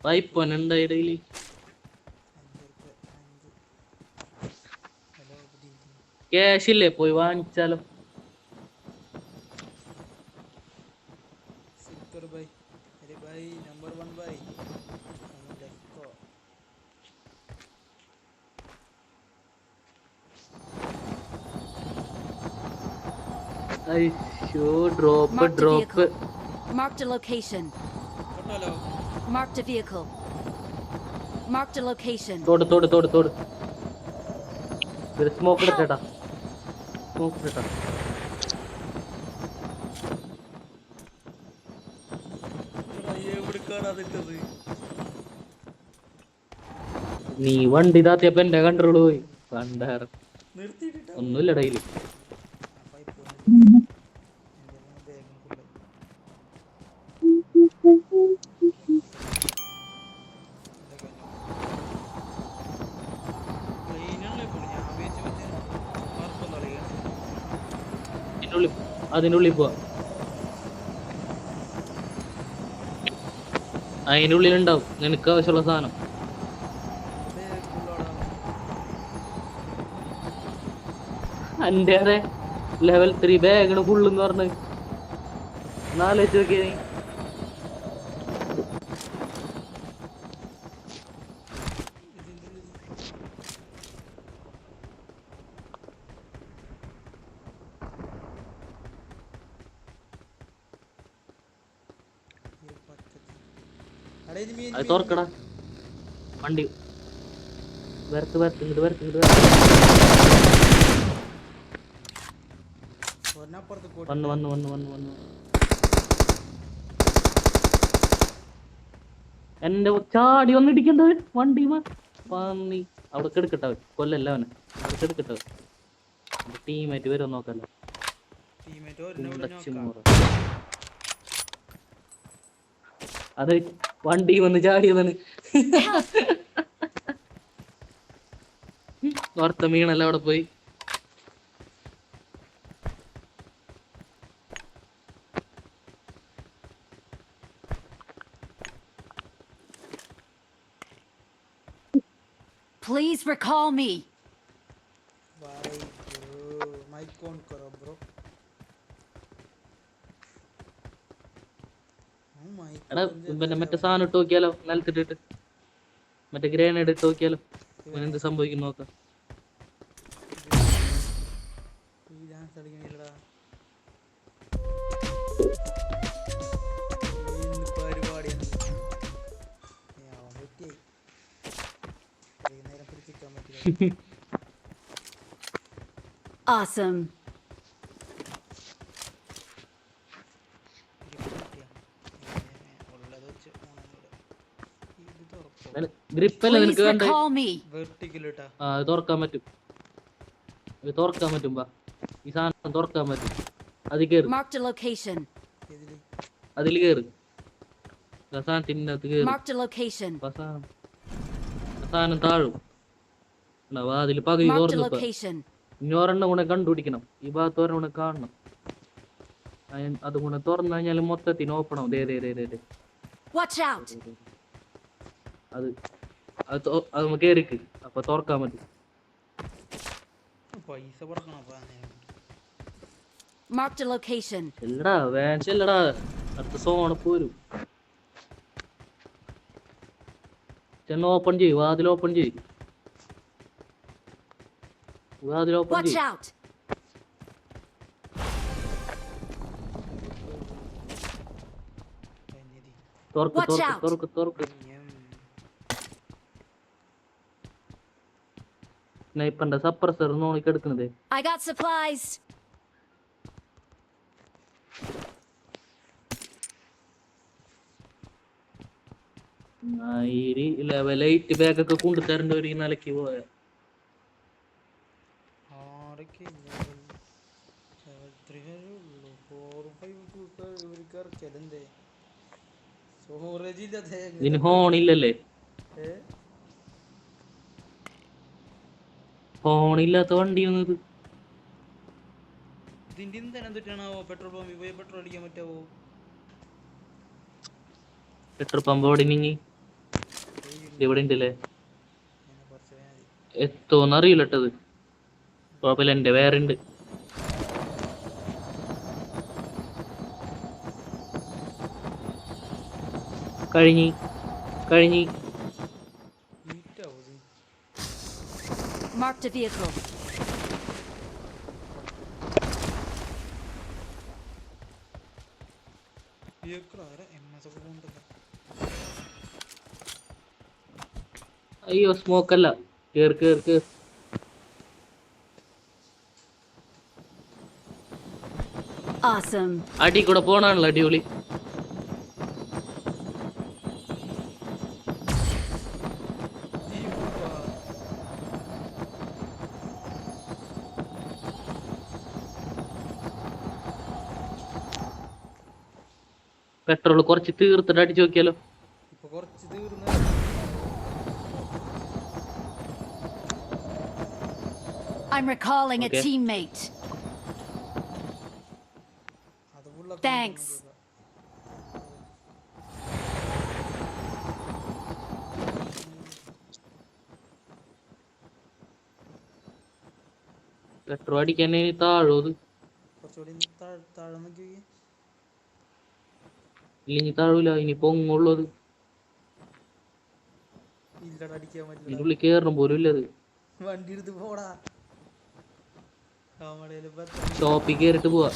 വായ്പനുണ്ട് ഇടയില്. ക്യാഷ് ഇല്ലേ? പോയി വാങ്ങിച്ചാലോ? नंबर 1 भाई लेट्स गो. അയ്യോ drop Marked a drop. vehicle. Marked a location. Marked a vehicle. Marked a location. തോട് തോട് തോട് തോട്. Smoke Help! എടുത്തേട്ടാ, സ്മോക്ക് എടുത്തേട്ടാ. നീ വണ്ടി താത്തിയപ്പോ എന്റെ കൺട്രോള് പോയി. കണ്ടാറ് ഒന്നുമില്ല ഡെയിലി. അതിനുള്ളിൽ പോവാ. അതിനുള്ളിൽ ഉണ്ടാവും നിനക്ക് ആവശ്യമുള്ള സാധനം. എന്റെ അതെ ലെവൽ 3 ബാഗാണ് ഫുള്ളെന്ന് പറഞ്ഞ്. നാലോചിച്ച് നോക്കിയ നീ. അത് തുറക്കടാ വണ്ടി. വരത്ത് വരത്ത് ഇങ്ങോട്ട് വരത്ത് ഇങ്ങോട്ട് വന്ന് വന്ന് വന്ന് വന്ന് വന്ന് എന്റെ ചാടി വന്ന് ഇടിക്കണ്ടവൻ വണ്ടി പന്നി. അവിടെ കെടുക്കട്ടവൻ, കൊല്ലല്ല അവന്. അവിടെ കെടുക്കട്ടവൻ. ടീമായിട്ട് വരും നോക്കല്ലോ. അത് വണ്ടി വന്ന് ചാടിയതാണ്. വാർത്ത മീണല്ല അവിടെ പോയി. Please recall me. भाई ब्रो माइक ऑन करो ब्रो. എടാ പിന്നെ മറ്റേ സാധനം ഇട്ട് നോക്കിയാലോ, നിലത്തിട്ടിട്ട് മറ്റേ ഗ്രേനേഡ് ഇട്ട് നോക്കിയാലോ എന്ത് സംഭവിക്കും നോക്കാം. Awesome. ഗ്രിപ്പല്ലേ Please നിനക്ക് വേണ്ടേ? recall me. ആ അത് തുറക്കാൻ പറ്റും, ഇത് തുറക്കാൻ പറ്റും. ഈ സാധനം തുറക്കാൻ പറ്റും. അതിൽ കയറി, Marked a location. അതിൽ കയറി സാധനത്തിൻ്റെ അകത്ത് കയറി. Marked a location. സാധനം താഴും. അതിൽ പകുതി Marked a തുറന്നിപ്പോ. location. ഇനി ഒരെണ്ണം കൂടെ കണ്ടുപിടിക്കണം. ഈ ഭാഗത്ത് ഒരെണ്ണം കൂടെ കാണണം. അതും കൂടെ തുറന്നു കഴിഞ്ഞാൽ മൊത്തത്തിന് ഓപ്പൺ ആവും. Watch out. അത് അത് കേറിക്ക്, അപ്പൊ തുറക്കാൻ പറ്റും. Marked a location. ചെല്ലടാ വേൻ ചെല്ലടാ, അടുത്ത സോണ് പോരും. ചെന്ന് ഓപ്പൺ ചെയ്യും, വാതിൽ ഓപ്പൺ ചെയ്യും, വാതിൽ ഓപ്പൺ Watch ചെയ്യും. out. തുറക്ക് Watch തുറക്ക് out. തുറക്ക് തുറക്ക്. സ്നൈപ്പറിന്റെ സപ്രസർ നോക്കി എടുക്കുന്നത്. I got supplies. ലെവൽ 8 ബാഗൊക്കെ കൊണ്ടുതരേണ്ട ഒരു നിലയ്ക്ക് പോയ. ഇതിന് ഹോണില്ലല്ലേ? ഹോണില്ലാത്ത വണ്ടി വന്നത്. പെട്രോൾ പമ്പ് ഓടി നീങ്ങി ഇവിടെ ഉണ്ടല്ലേ. ഇങ്ങനെ കുറച്ച് പോയാൽ മതി. എത്തോന്നറിയില്ല ഇട്ടത്. കുഴപ്പമില്ല, എൻ്റെ വേറെ ഉണ്ട്. കഴിഞ്ഞി 8,000. Marked a vehicle. vehicle ആരാ MS ഒക്കെ കൊണ്ടുവന്നത്? അയ്യോ സ്മോക്കല്ല, കേർക്ക്. Awesome. അടി കൂടെ പോണാണല്ലോ അടിപൊളി. പെട്രോൾ കുറച്ച് തീർത്തിട്ട് അടിച്ചു നോക്കിയാലോ. ഇപ്പൊ കുറച്ച് തീർന്ന I'm recalling Okay. a teammate. അത് full Thanks. പെട്രോൾ അടിക്കാൻ താഴോ അത് കുറച്ചുകൂടി താഴെ നോക്കി ഇല്ലെങ്കിൽ താഴൂല, ഇനി പൊങ്ങുള്ളത്. ഇല്ലടാ അടിക്കാൻ പറ്റില്ല. ഇതിനുള്ളിൽ കേറണം പോലും ഇല്ലത്. വണ്ടി എടുത്ത് പോടാ. ഷോപ്പിൽ കേറിട്ട് പോവാ.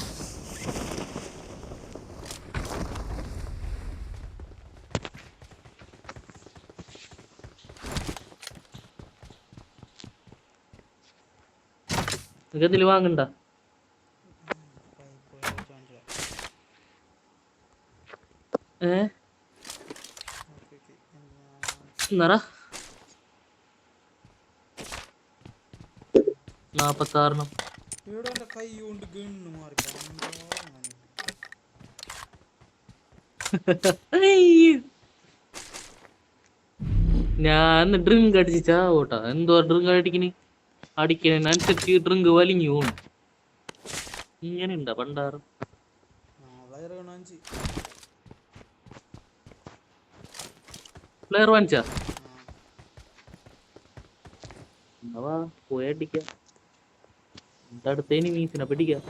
നിനക്ക് എന്തെങ്കിലും വാങ്ങണ്ട? എന്നറ 46. ഇവിടെ എന്റെ കൈ കൊണ്ട് ഗണ്ണ് മാറി ഞാൻ ഡ്രിങ്ക് അടിച്ചാ ഓട്ടാ. എന്തോ ഡ്രിങ്ക് അടിക്കുന്നതിനനുസരിച്ച് ഡ്രിങ്ക് വലിഞ്ഞു പോണു. ഇങ്ങനെ ഉണ്ടാ പണ്ടാറ്. പ്ലെയർ വാങ്ങിച്ചാ പോയി അടിക്ക. അടുത്ത എനിമീസിനെ പിടിക്കാം.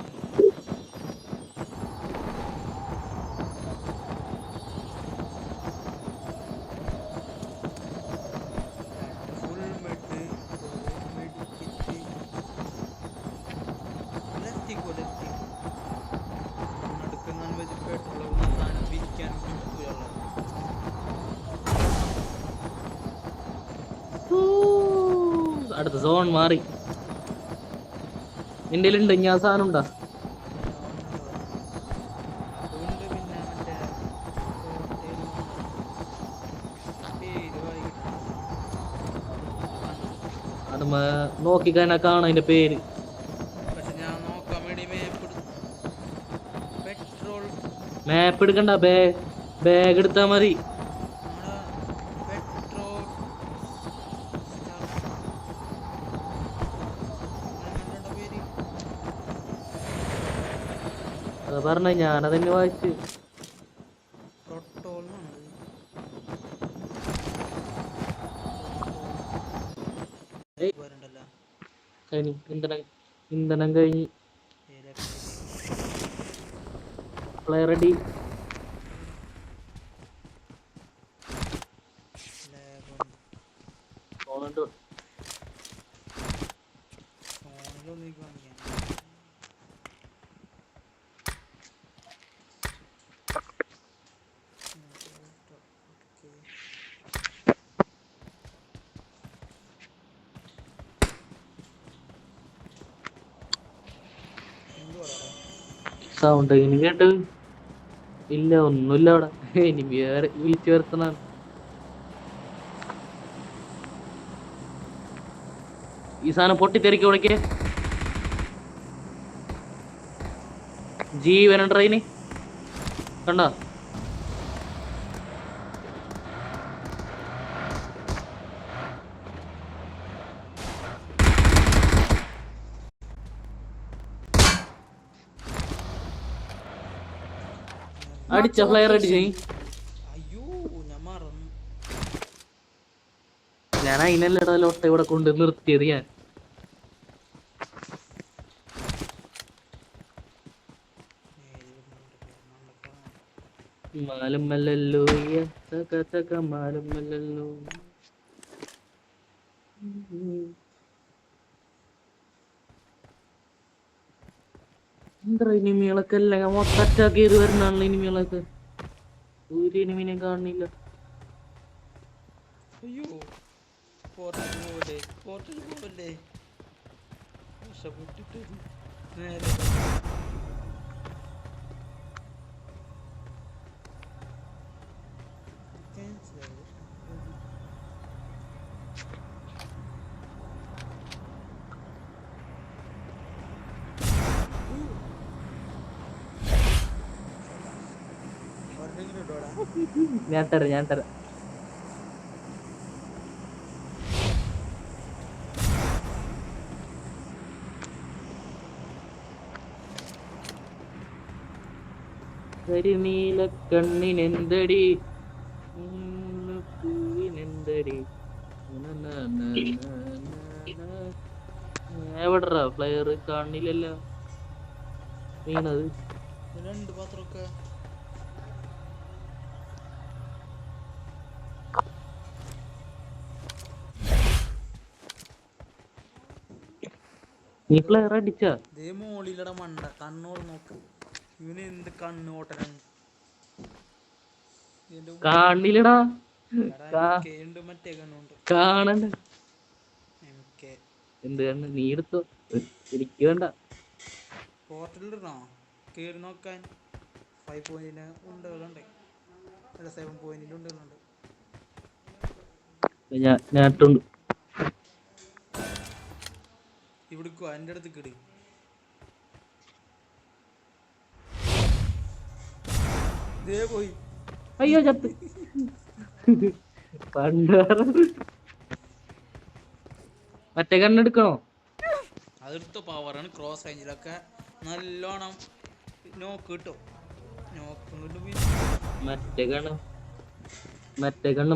അടുത്ത സോൺ മാറി. നിന്റെ ഉണ്ട് ഞാൻ സാധനം ഉണ്ടാ? അത് നോക്കിക്കാനാ കാണാം അതിന്റെ പേര്. മാപ്പ് എടുക്കണ്ട, ബാഗ് എടുത്താ മതി. അത് പറഞ്ഞ ഞാനതന്നെ വായിച്ച്. ഇന്ധനം കഴിഞ്ഞ് പ്ലെയർ റെഡി. സൗണ്ട് ഇനി കേട്ട് ഇല്ല, ഒന്നുമില്ല അവിടെ. ഇനി വേറെ വിളിച്ചു വരുത്തണാണ്. ഈ സാധനം പൊട്ടിത്തെറിക്ക് വിളിക്കേ. ജീവന ട്രെയിന് കണ്ട. അടിച്ച ഫ്ലയർ അടിച്ച്. അയ്യോ ഞാൻ മറന്നു. ഞാൻ അതിനല്ലടാ ലോട്ട ഇവിടെ കൊണ്ട് നിർത്തിയത് ഞാൻ. മാലുമല്ലല്ലോ മാലുമല്ലല്ലോ. എന്താ ഇനിമികളൊക്കെ എല്ലാം മൊത്തം അറ്റാക്ക് ചെയ്ത് വരുന്നാണല്ലോ ഇനിമികളൊക്കെ. ഒരു ഇനിമിനെ കാണുന്നില്ല. അയ്യോ പോർട്ടൽ പോവല്ലേ രക്ഷപ്പെട്ടിട്ട് നേരെ cancel ആയി. ഒരെണ്ണെങ്കിലും ഇടോടാ. ഞാൻ തരാം. കരിനീല കണ്ണിനെന്തടി പൂവിനെന്തടി. എവിടെടാ പ്ലെയർ കാണില്ലല്ലോ വീണത്. രണ്ട് പാത്രമൊക്കെ നീ പ്ലെയർ അടിച്ചാ? ദേ മോളിലട മണ്ട കണ്ണോട് നോക്ക്. ഇവന് എന്ത് കണ്ണ് ഓട്ടനാണ്. കാണില്ലടാ. ഉണ്ട് മറ്റേ കണ്ണുണ്ട്. കാണണ്ട. MK എന്ത് കണ്ണ്? നീ എടുത്തോ, എനിക്ക് വേണ്ട. പോർട്ടലിടണോ കേറി നോക്കാൻ? 5 പോയിന്റിന് ഉണ്ടുകളുണ്ട്. അല്ല 7 പോയിന്റിന് ഉണ്ടുകളുണ്ട്. ഞാൻ ഇട്ടുണ്ട്. ഇവിടേക്കോ എൻ്റെ അടുത്തേക്ക് ഇട്. ദേ പോയി. അയ്യോ ചത്ത്. പണ്ടാറ മറ്റേ കണ്ണെടുക്കണോ? അതെടുത്ത പവറാണ്. ക്രോസ് റേഞ്ചിലൊക്കെ നല്ലോണം നോക്ക് കിട്ടും. മറ്റേ കണ്ണ്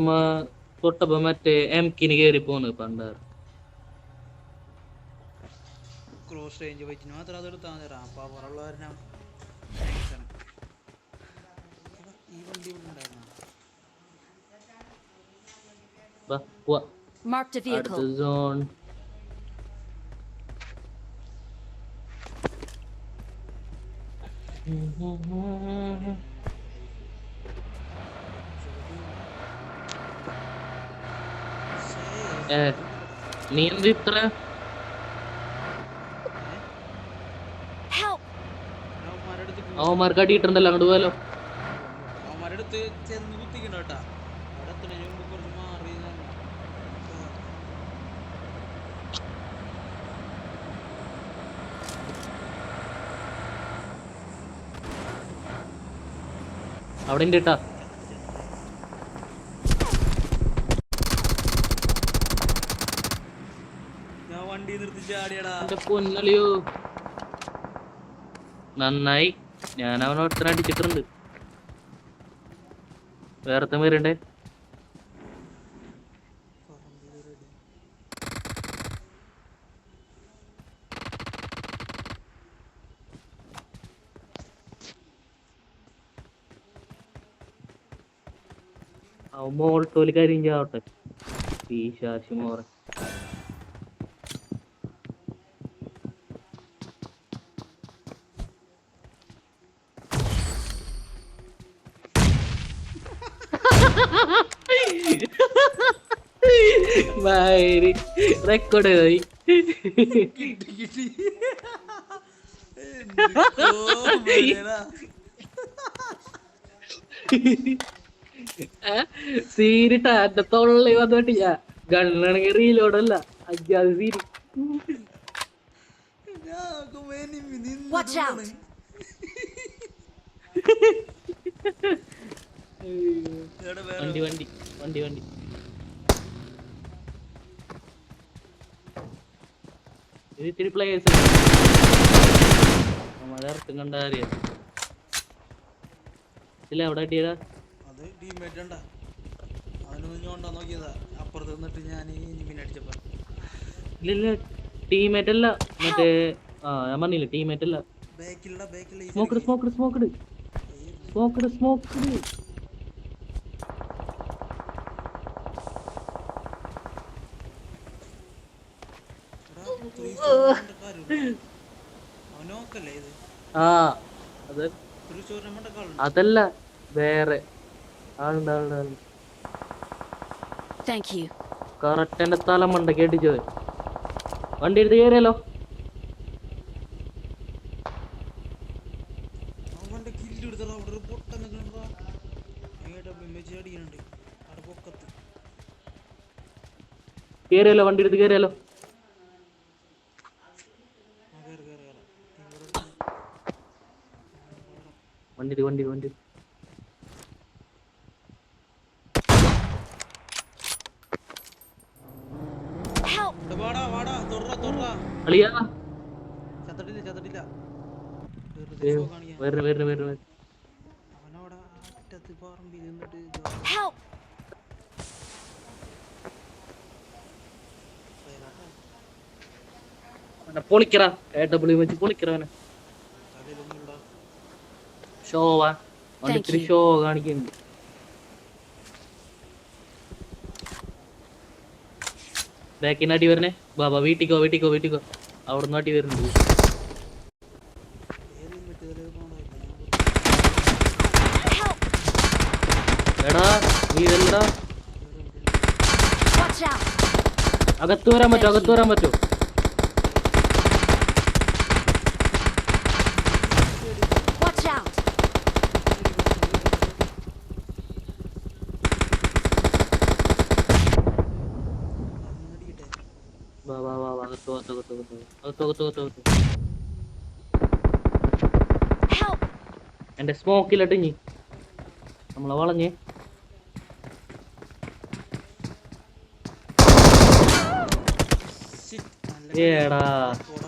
തൊട്ടപ്പോ മറ്റേ എംകിന് കേറി പോണ് പണ്ടാറ്. ക്രോസ് റേഞ്ച് വെച്ചിന് മാത്രം അതെടുത്താൽ മതി. പവറുള്ളവരെ ഈ വണ്ടി ഉണ്ടായിരുന്ന Marked a vehicle. zone. നീ എന്ത് ഇത്ര അവന്മാർക്ക് അടിയിട്ടുണ്ടല്ലോ, അങ്ങോട്ട് പോയാലോ? അവന്മാരുടെ അടുത്ത് ചെന്ന് കുത്തിക്കണ്ട കേട്ടാ. അവിടെ എത്തുന്നതിന് മുമ്പ് കുറച്ച് മാറി അവിടെ ഉണ്ട് കേട്ടാ. ഞാൻ വണ്ടി നിർത്തി ചാടിയടാ. എന്റെ പൊന്നളിയോ, നന്നായി. ഞാൻ അവനോടത്തന്നെ അടിച്ചിട്ടുണ്ട്. വേറത്തെ പേരുണ്ടേ. അവൻ മോൾട്ടോല് കരിഞ്ചാവട്ടെ. പീശാശി മോറെ. റെക്കോർഡ് പോയി. സീരിട്ടാ എന്റെ തൊള്ളി വന്നിട്ടില്ല. ഗണ്ണാണെങ്കിൽ റീലോഡല്ല. അജാത് സീരി. Watch out. വണ്ടി ഇത് ഇത്തിരി പ്ലേയേഴ്സ് ഇറക്കം കണ്ടാ അറിയാം. ഇല്ല അവിടെ അടിയടാ. അത് ടീമേറ്റ് ഉണ്ടാ. അവനൊന്നും കൊണ്ടാ നോക്കിയതാ. അപ്പുറം അപ്പുറത്ത് നിന്നിട്ട് ഞാൻ പിന്നെ അടിച്ചപ്പോ ഇല്ല ടീമേറ്റ് അല്ല മറ്റേ ഞാൻ പറഞ്ഞില്ല ടീമേറ്റ് അല്ല. ബാക്കിലുള്ള സ്മോക്കഡ് അവനോക്കല്ലേ ഇത് ആ അത് തൃശ്ശൂരിനെ മണ്ടക്കാളുണ്ട്. അതല്ല വേറെ ആളുണ്ട്. Thank you. കറക്റ്റ് എന്റെ സ്ഥലം മണ്ട കേട്ടിച്ചത്. വണ്ടി എടുത്ത് കയറിയല്ലോ. അവന്റെ കില്ല് എടുത്തടാ അവിടെ ഒരു പൊട്ട നിൽക്കണ്ടാ അടിക്കുന്നുണ്ട് അവിടെ പൊക്കത്ത് കയറിയല്ലോ വണ്ടി എടുത്ത് കയറിയല്ലോ. വണ്ടി Help! വാടാ തൊറ അളിയാ ചത്തട്ടില്ല വരണ അവനവിടെ അറ്റത്ത് പറമ്പിൽ നിന്നിട്ട് Help! പൊളിക്കറ AW വെച്ച് പൊളിക്കറവനെ തലയിലൊന്നുമില്ല. ഷോവാ അവന്റെ ഇത്തിരി ഷോ കാണിക്കുന്നുണ്ട്. ബാക്കിന് അടി വരണേ. ബാബാ വീട്ടിക്കോ അവിടുന്ന് അടി വരുന്നുണ്ട്. എടാ വീടല്ലടാ. Watch out! അകത്ത് വരാൻ പറ്റോ? Watch out! വാ അകത്ത്. Help! എന്റെ സ്മോക്കിലിട്ട് ഇനി നമ്മളെ വളഞ്ഞ് Shit, നല്ല ഏടാ കളി.